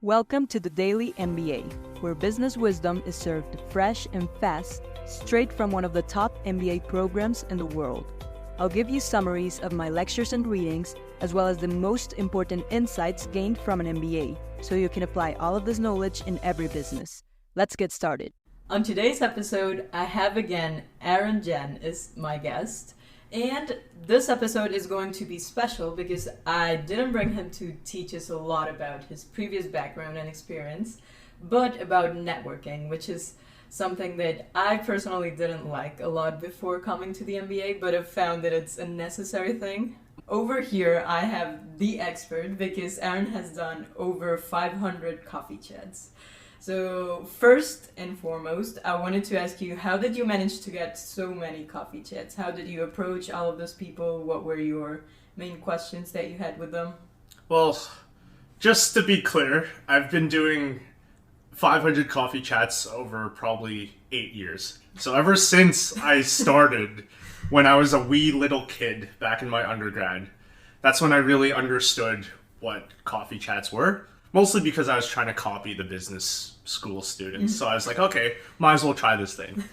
Welcome to the Daily MBA, where business wisdom is served fresh and fast, straight from one of the top MBA programs in the world. I'll give you summaries of my lectures and readings, as well as the most important insights gained from an MBA, so you can apply all of this knowledge in every business. Let's get started. On today's episode, I have again Aaron Jen is my guest. And this episode is going to be special because I didn't bring him to teach us a lot about his previous background and experience, but about networking, which is something that I personally didn't like a lot before coming to the MBA, but have found that it's a necessary thing. Over here, I have the expert because Aaron has done over 500 coffee chats. So first and foremost, I wanted to ask you, how did you manage to get so many coffee chats? How did you approach all of those people? What were your main questions that you had with them? Well, just to be clear, I've been doing 500 coffee chats over probably 8 years. So ever since I started, when I was a wee little kid back in my undergrad, that's when I really understood what coffee chats were. Mostly because I was trying to copy the business school students. So I was like, okay, might as well try this thing.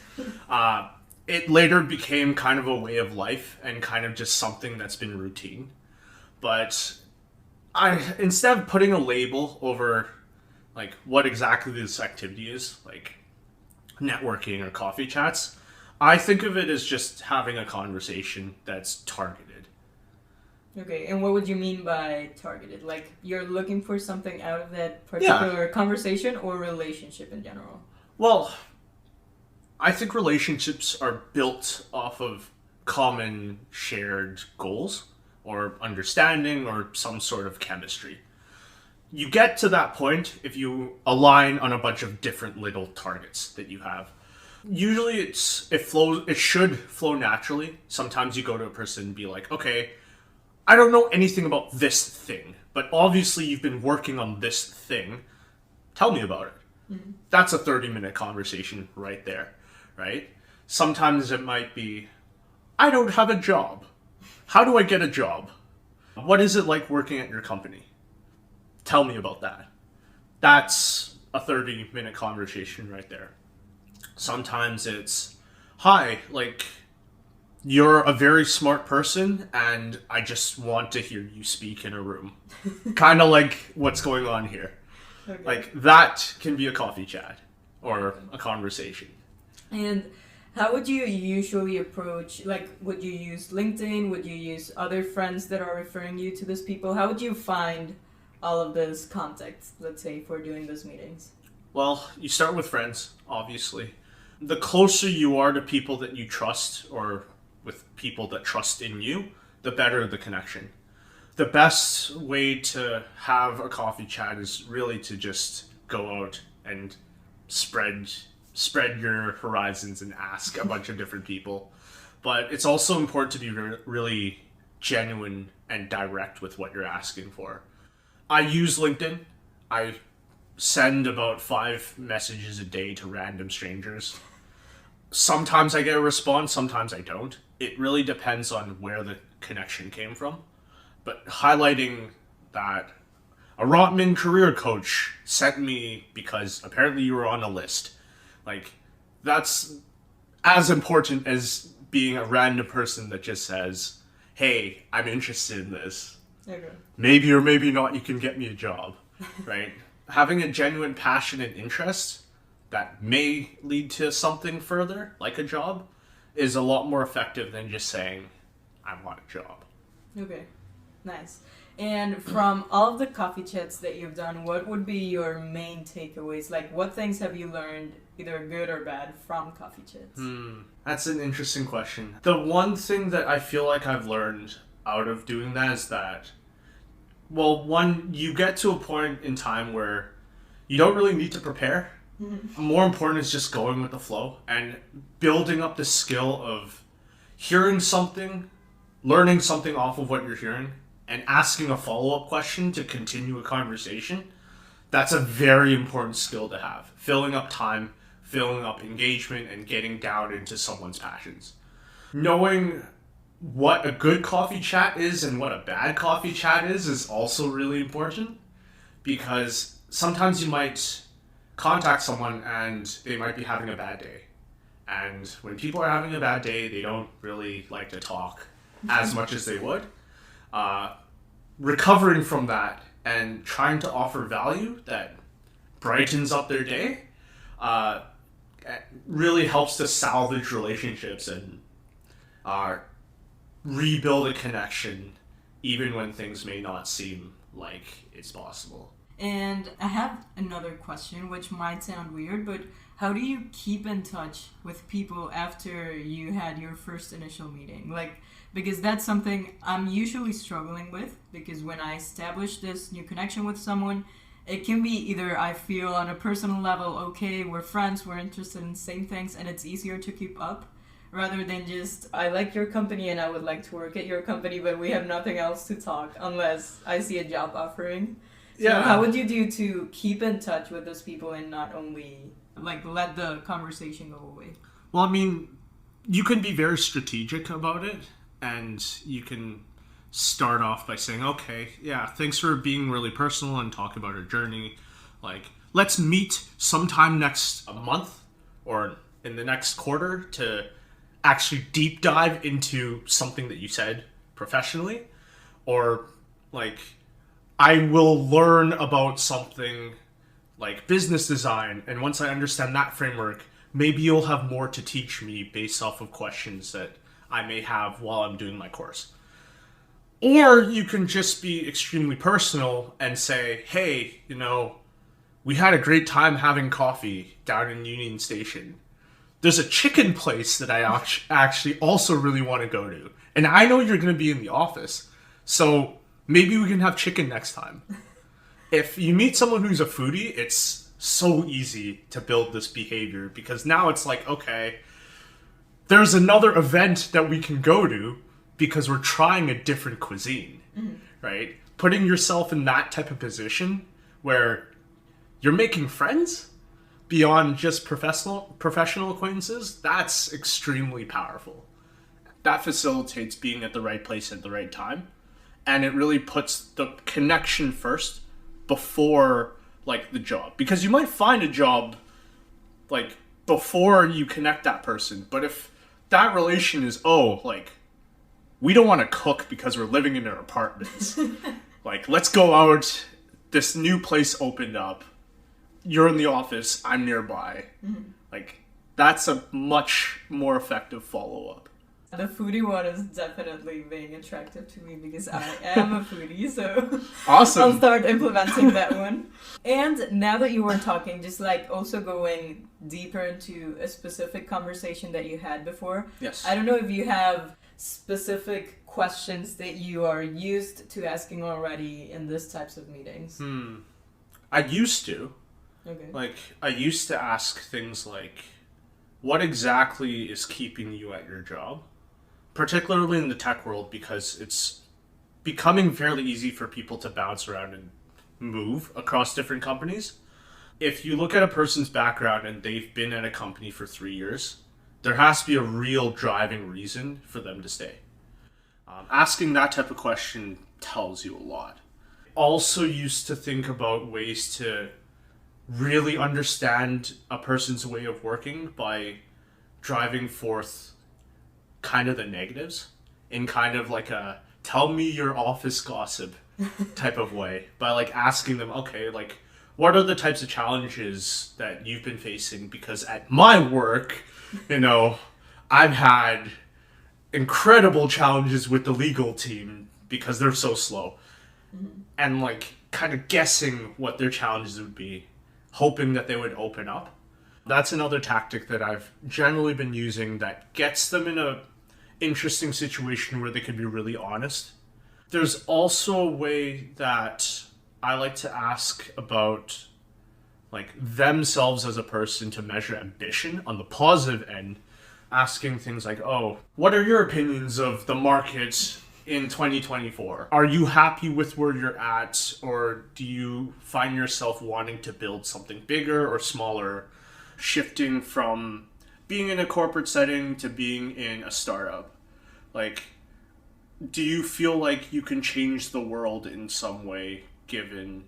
It later became kind of a way of life and kind of just something that's been routine. But instead of putting a label over like what exactly this activity is, like networking or coffee chats, I think of it as just having a conversation that's targeted. Okay, and what would you mean by targeted? Like, you're looking for something out of that particular conversation or relationship in general? Well, I think relationships are built off of common shared goals or understanding or some sort of chemistry. You get to that point if you align on a bunch of different little targets that you have. Usually it should flow naturally. Sometimes you go to a person and be like, okay, I don't know anything about this thing, but obviously you've been working on this thing. Tell me about it. Mm-hmm. That's a 30-minute conversation right there, right? Sometimes it might be, I don't have a job. How do I get a job? What is it like working at your company? Tell me about that. That's a 30-minute conversation right there. Sometimes it's, hi, you're a very smart person, and I just want to hear you speak in a room. Kind of like what's going on here. Okay. Like, that can be a coffee chat or a conversation. And how would you usually approach, would you use LinkedIn? Would you use other friends that are referring you to those people? How would you find all of those contacts, let's say, for doing those meetings? Well, you start with friends, obviously. The closer you are to people that you trust or with people that trust in you, the better the connection. The best way to have a coffee chat is really to just go out and spread your horizons and ask a bunch of different people. But it's also important to be really genuine and direct with what you're asking for. I use LinkedIn. I send about 5 messages a day to random strangers. Sometimes I get a response, sometimes I don't. It really depends on where the connection came from. But highlighting that a Rotman career coach sent me because apparently you were on a list. That's as important as being a random person that just says, hey, I'm interested in this. Okay. Maybe or maybe not you can get me a job, right? Having a genuine passion and interest that may lead to something further, like a job, is a lot more effective than just saying, I want a job. Okay, nice. And from all of the coffee chats that you've done, what would be your main takeaways? What things have you learned, either good or bad, from coffee chats? That's an interesting question. The one thing that I feel like I've learned out of doing that is that, well, one, you get to a point in time where you don't really need to prepare. More important is just going with the flow and building up the skill of hearing something, learning something off of what you're hearing, and asking a follow-up question to continue a conversation. That's a very important skill to have. Filling up time, filling up engagement, and getting down into someone's passions. Knowing what a good coffee chat is and what a bad coffee chat is also really important, because sometimes you might contact someone and they might be having a bad day. And when people are having a bad day, they don't really like to talk as much as they would. Recovering from that and trying to offer value that brightens up their day really helps to salvage relationships and rebuild a connection even when things may not seem like it's possible. And I have another question, which might sound weird, but how do you keep in touch with people after you had your first initial meeting? Like, because that's something I'm usually struggling with, because when I establish this new connection with someone, it can be either I feel on a personal level, okay, we're friends, we're interested in the same things, and it's easier to keep up, rather than just, I like your company and I would like to work at your company, but we have nothing else to talk unless I see a job offering. So Yeah. how would you do to keep in touch with those people and not only like let the conversation go away? Well, I mean, you can be very strategic about it, and you can start off by saying, okay, yeah, thanks for being really personal and talk about our journey. Like, let's meet sometime next month or in the next quarter to actually deep dive into something that you said professionally. Or, like, I will learn about something like business design, and once I understand that framework, maybe you'll have more to teach me based off of questions that I may have while I'm doing my course. Or you can just be extremely personal and say, hey, we had a great time having coffee down in Union Station. There's a chicken place that I actually also really want to go to. And I know you're going to be in the office, so maybe we can have chicken next time. If you meet someone who's a foodie, it's so easy to build this behavior, because now it's like, okay, there's another event that we can go to because we're trying a different cuisine, right? Putting yourself in that type of position where you're making friends beyond just professional acquaintances, that's extremely powerful. That facilitates being at the right place at the right time. And it really puts the connection first before, like, the job. Because you might find a job, like, before you connect that person. But if that relation is, we don't want to cook because we're living in our apartments. Like, let's go out. This new place opened up. You're in the office. I'm nearby. Like, that's a much more effective follow-up. The foodie one is definitely being attractive to me because I am a foodie, so Awesome. I'll start implementing that one. And now that you were talking, just like also going deeper into a specific conversation that you had before. Yes. I don't know if you have specific questions that you are used to asking already in this types of meetings. I used to. Okay. Like, I used to ask things like, what exactly is keeping you at your job? Particularly in the tech world, because it's becoming fairly easy for people to bounce around and move across different companies. If you look at a person's background and they've been at a company for 3 years, there has to be a real driving reason for them to stay. Asking that type of question tells you a lot. Also used to think about ways to really understand a person's way of working by driving forth kind of the negatives in kind of like a tell me your office gossip type of way, by like asking them, okay, like, what are the types of challenges that you've been facing? Because at my work, I've had incredible challenges with the legal team because they're so slow. And like kind of guessing what their challenges would be, hoping that they would open up. That's another tactic that I've generally been using that gets them in a interesting situation where they can be really honest. There's also a way that I like to ask about like themselves as a person to measure ambition on the positive end, asking things like, oh, what are your opinions of the market in 2024? Are you happy with where you're at, or do you find yourself wanting to build something bigger or smaller, shifting from being in a corporate setting to being in a startup? Like, do you feel like you can change the world in some way given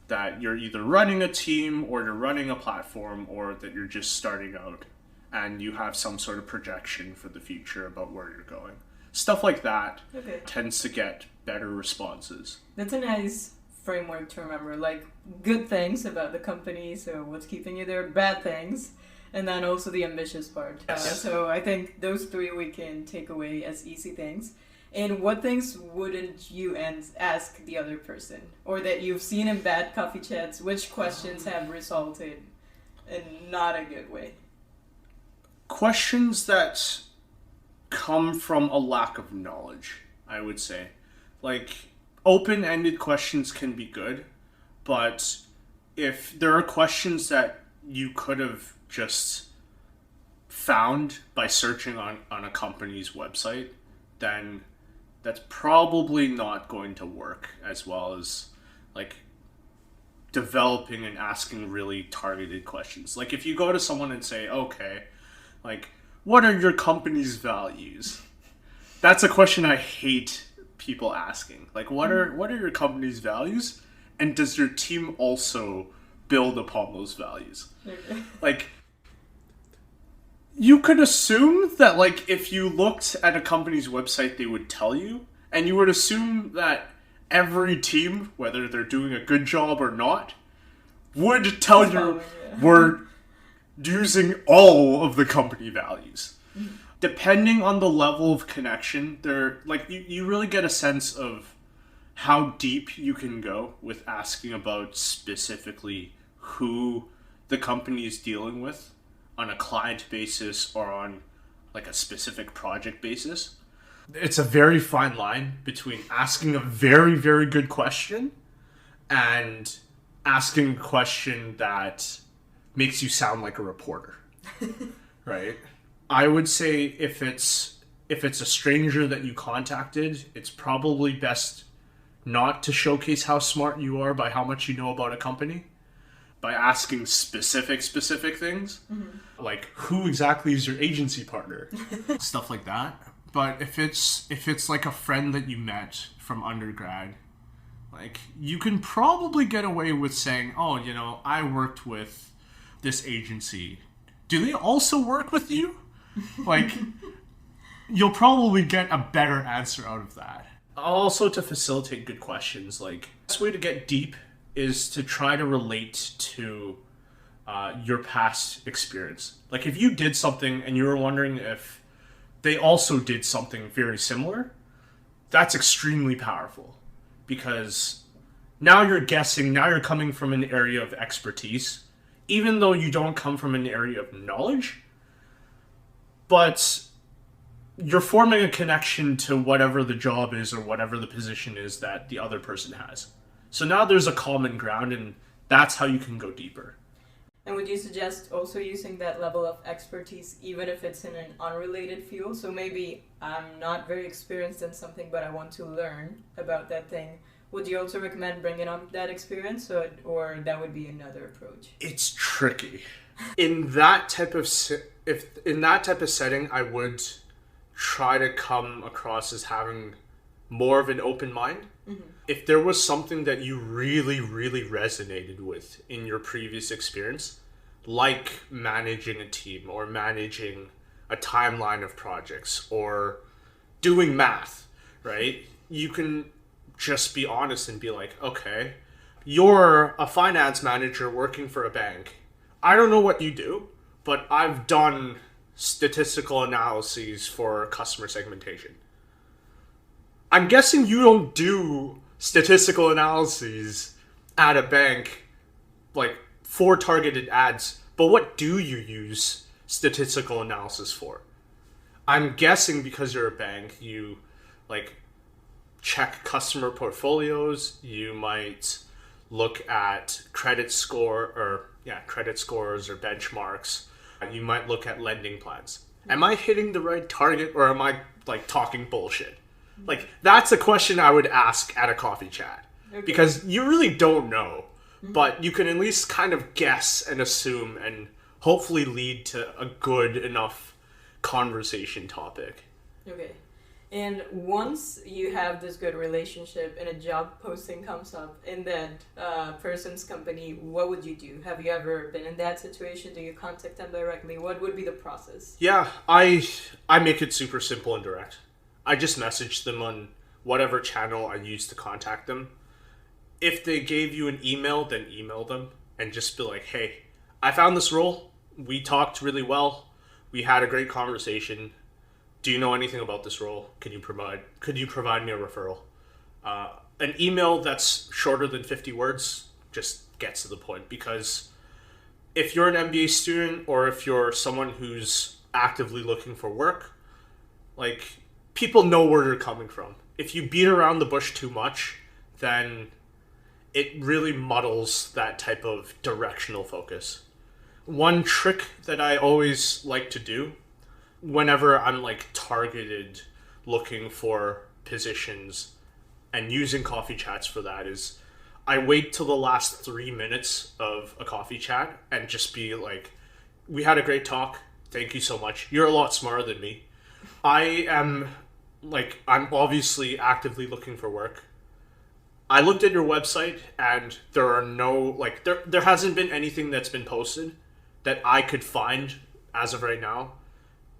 that you're either running a team or you're running a platform or that you're just starting out and you have some sort of projection for the future about where you're going. Stuff like that tends to get better responses. That's a nice framework to remember. Like, good things about the company, so what's keeping you there, bad things, and then also the ambitious part. Yes. So I think those three we can take away as easy things. And what things wouldn't you ask the other person? Or that you've seen in bad coffee chats, which questions have resulted in not a good way? Questions that come from a lack of knowledge, I would say. Like, open-ended questions can be good, but if there are questions that you could have just found by searching on a company's website, then that's probably not going to work as well as like developing and asking really targeted questions. Like if you go to someone and say, okay, like, what are your company's values? That's a question I hate people asking. Like, what are your company's values? And does your team also build upon those values? Like, you could assume that, like, if you looked at a company's website, they would tell you, and you would assume that every team, whether they're doing a good job or not, would tell you we're using all of the company values. Depending on the level of connection, you really get a sense of how deep you can go with asking about specifically who the company is dealing with on a client basis or on like a specific project basis. It's a very fine line between asking a very, very good question and asking a question that makes you sound like a reporter. Right? I would say if it's a stranger that you contacted, it's probably best not to showcase how smart you are by how much you know about a company, by asking specific things, like who exactly is your agency partner, stuff like that. But if it's like a friend that you met from undergrad, like you can probably get away with saying, oh, I worked with this agency. Do they also work with you? Like, you'll probably get a better answer out of that. Also, to facilitate good questions, like, the best way to get deep is to try to relate to your past experience. Like, if you did something and you were wondering if they also did something very similar, that's extremely powerful. Because now you're guessing, now you're coming from an area of expertise, even though you don't come from an area of knowledge, but you're forming a connection to whatever the job is or whatever the position is that the other person has. So now there's a common ground, and that's how you can go deeper. And would you suggest also using that level of expertise even if it's in an unrelated field? So maybe I'm not very experienced in something, but I want to learn about that thing. Would you also recommend bringing up that experience, or that would be another approach? It's tricky. In that type of setting, I would try to come across as having more of an open mind. Mm-hmm. If there was something that you really, really resonated with in your previous experience, like managing a team or managing a timeline of projects or doing math, right? You can just be honest and be like, okay, you're a finance manager working for a bank. I don't know what you do, but I've done statistical analyses for customer segmentation. I'm guessing you don't do statistical analyses at a bank, like for targeted ads, but what do you use statistical analysis for? I'm guessing because you're a bank, you like check customer portfolios, you might look at credit scores or benchmarks. You might look at lending plans. Am I hitting the right target, or am I like talking bullshit? Like, that's a question I would ask at a coffee chat. Okay. Because you really don't know, but you can at least kind of guess and assume and hopefully lead to a good enough conversation topic. Okay. And once you have this good relationship and a job posting comes up in that person's company, what would you do? Have you ever been in that situation? Do you contact them directly? What would be the process? Yeah, I make it super simple and direct. I just message them on whatever channel I use to contact them. If they gave you an email, then email them and just be like, "Hey, I found this role. We talked really well. We had a great conversation. Do you know anything about this role? Could you provide me a referral?" An email that's shorter than 50 words just gets to the point, because if you're an MBA student or if you're someone who's actively looking for work, like, people know where you're coming from. If you beat around the bush too much, then it really muddles that type of directional focus. One trick that I always like to do whenever I'm like targeted looking for positions and using coffee chats for that is I wait till the last 3 minutes of a coffee chat and just be like, "We had a great talk. Thank you so much. You're a lot smarter than me. I'm obviously actively looking for work. I looked at your website and there are there hasn't been anything that's been posted that I could find as of right now.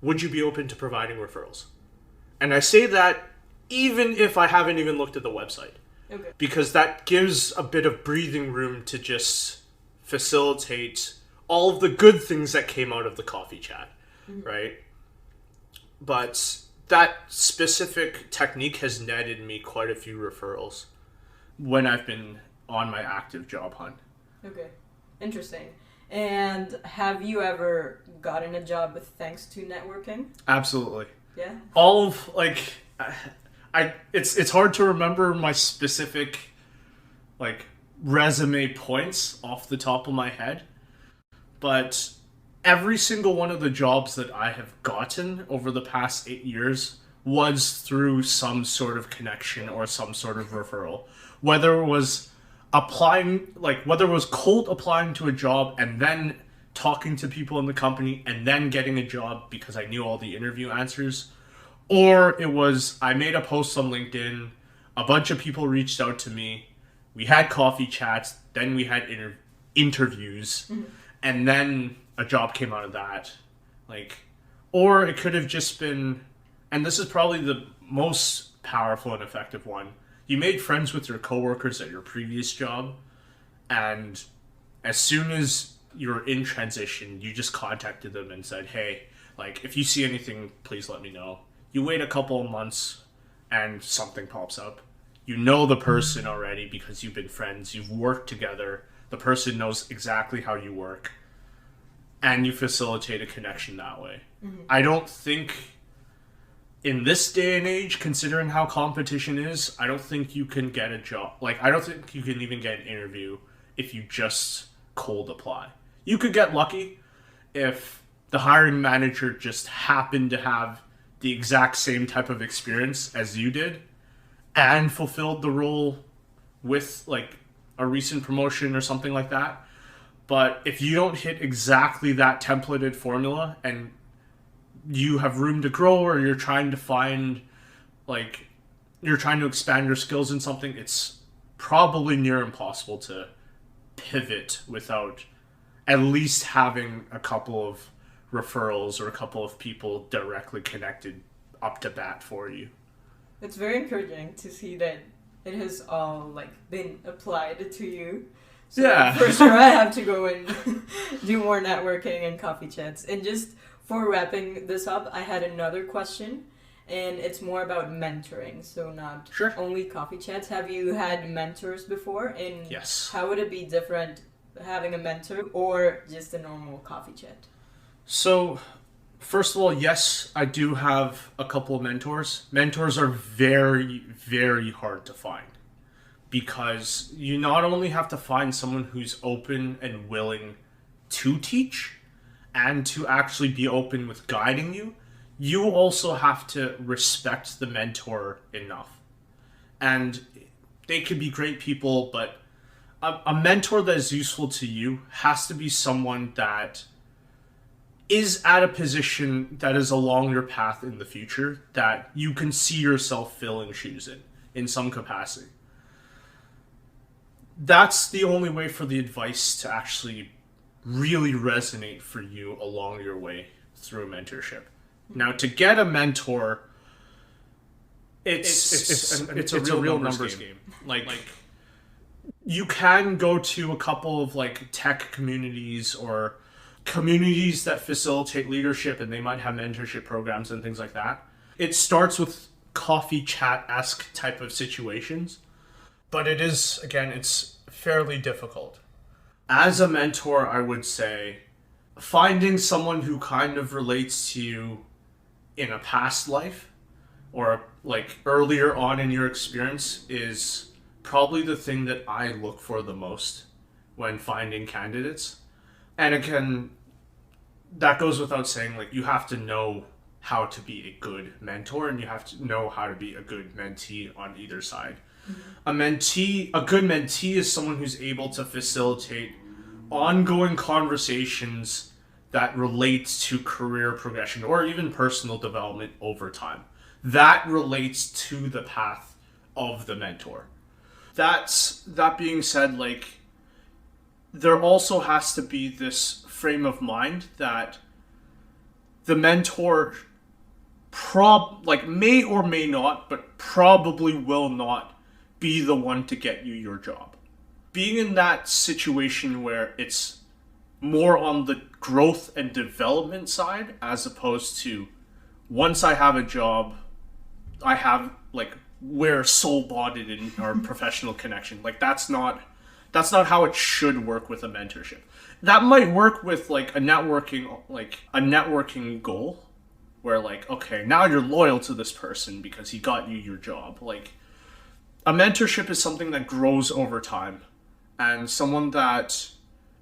Would you be open to providing referrals?" And I say that even if I haven't even looked at the website. Okay. Because that gives a bit of breathing room to just facilitate all of the good things that came out of the coffee chat, right? But that specific technique has netted me quite a few referrals when I've been on my active job hunt. Okay. Interesting. And have you ever gotten a job thanks to networking? Absolutely. Yeah. All of it's hard to remember my specific resume points off the top of my head, but every single one of the jobs that I have gotten over the past 8 years was through some sort of connection or some sort of referral. Whether it was cold applying to a job and then talking to people in the company and then getting a job because I knew all the interview answers, or it was I made a post on LinkedIn, a bunch of people reached out to me, we had coffee chats, then we had interviews, and then a job came out of that. Or it could have just been, and this is probably the most powerful and effective one, you made friends with your coworkers at your previous job, and as soon as you're in transition, you just contacted them and said, "Hey, if you see anything, please let me know." You wait a couple of months and something pops up. You know the person already because you've been friends, you've worked together, the person knows exactly how you work, and you facilitate a connection that way. I don't think in this day and age, considering how competition is, I don't think you can get a job. I don't think you can even get an interview if you just cold apply. You could get lucky if the hiring manager just happened to have the exact same type of experience as you did and fulfilled the role with a recent promotion or something like that. But if you don't hit exactly that templated formula and you have room to grow, or you're trying to find, you're trying to expand your skills in something, it's probably near impossible to pivot without at least having a couple of referrals or a couple of people directly connected up to bat for you. It's very encouraging to see that it has all been applied to you. So yeah. For sure I have to go and do more networking and coffee chats. And just for wrapping this up, I had another question, and it's more about mentoring, so not only coffee chats. Have you had mentors before? And yes. How would it be different having a mentor or just a normal coffee chat? So, first of all, yes, I do have a couple of mentors. Mentors are very, very hard to find because you not only have to find someone who's open and willing to teach and to actually be open with guiding you, you also have to respect the mentor enough. And they could be great people, but a mentor that is useful to you has to be someone that is at a position that is along your path in the future that you can see yourself filling shoes in some capacity. That's the only way for the advice to actually really resonate for you along your way through mentorship. Now, to get a mentor, it's a real numbers game. Like you can go to a couple of like tech communities or communities that facilitate leadership, and they might have mentorship programs and things like that. It starts with coffee chat-esque type of situations, but it is, again, it's fairly difficult. As a mentor, I would say finding someone who kind of relates to you in a past life or like earlier on in your experience is probably the thing that I look for the most when finding candidates. And again, that goes without saying, like, you have to know how to be a good mentor and you have to know how to be a good mentee on either side. A good mentee is someone who's able to facilitate ongoing conversations that relate to career progression or even personal development over time. That relates to the path of the mentor. That being said, like, there also has to be this frame of mind that the mentor may or may not, but probably will not be the one to get you your job. Being in that situation where it's more on the growth and development side as opposed to once I have a job, I have like we're soul bonded in our professional connection. Like that's not how it should work with a mentorship. That might work with like a networking goal where like, okay, now you're loyal to this person because he got you your job. Like a mentorship is something that grows over time and someone that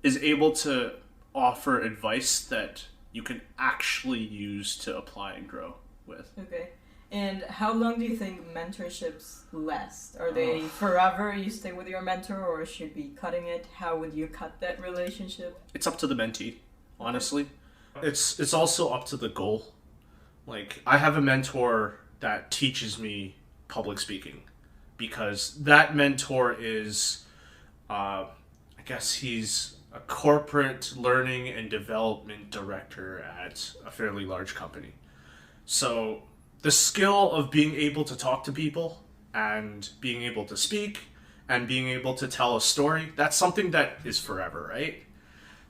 is able to offer advice that you can actually use to apply and grow with. Okay. And how long do you think mentorships last? Are they forever, you stay with your mentor, or should be cutting it? How would you cut that relationship? It's up to the mentee, honestly. It's also up to the goal. Like, I have a mentor that teaches me public speaking because that mentor is, I guess he's a corporate learning and development director at a fairly large company. So the skill of being able to talk to people and being able to speak and being able to tell a story, that's something that is forever, right?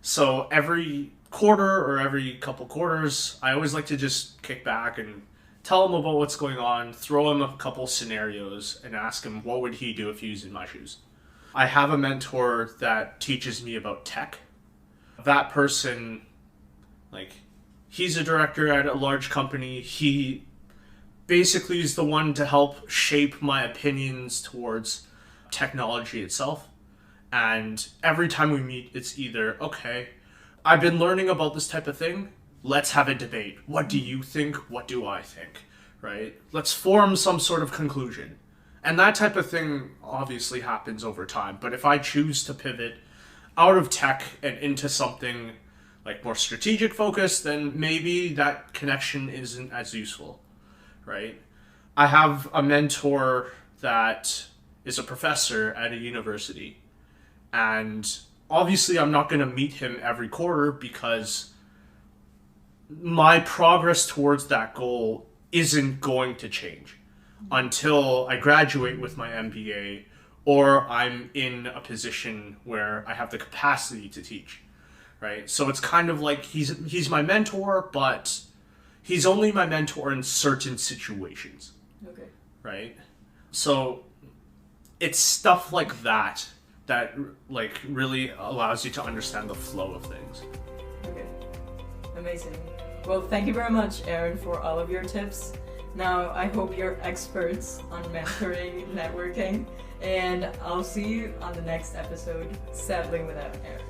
So every quarter or every couple quarters, I always like to just kick back and tell him about what's going on, throw him a couple scenarios and ask him what would he do if he was in my shoes. I have a mentor that teaches me about tech. That person, like, he's a director at a large company. He basically is the one to help shape my opinions towards technology itself. And every time we meet, it's either, okay, I've been learning about this type of thing. Let's have a debate. What do you think? What do I think? Right? Let's form some sort of conclusion. And that type of thing obviously happens over time. But if I choose to pivot out of tech and into something like more strategic focused, then maybe that connection isn't as useful, right? I have a mentor that is a professor at a university. And obviously I'm not going to meet him every quarter because my progress towards that goal isn't going to change until I graduate with my MBA or I'm in a position where I have the capacity to teach, right? So it's kind of like he's my mentor, but he's only my mentor in certain situations. Okay. Right? So it's stuff like that like really allows you to understand the flow of things. Okay. Amazing. Well, thank you very much, Aaron, for all of your tips. Now, I hope you're experts on mentoring, networking, and I'll see you on the next episode, Settling Without Aaron.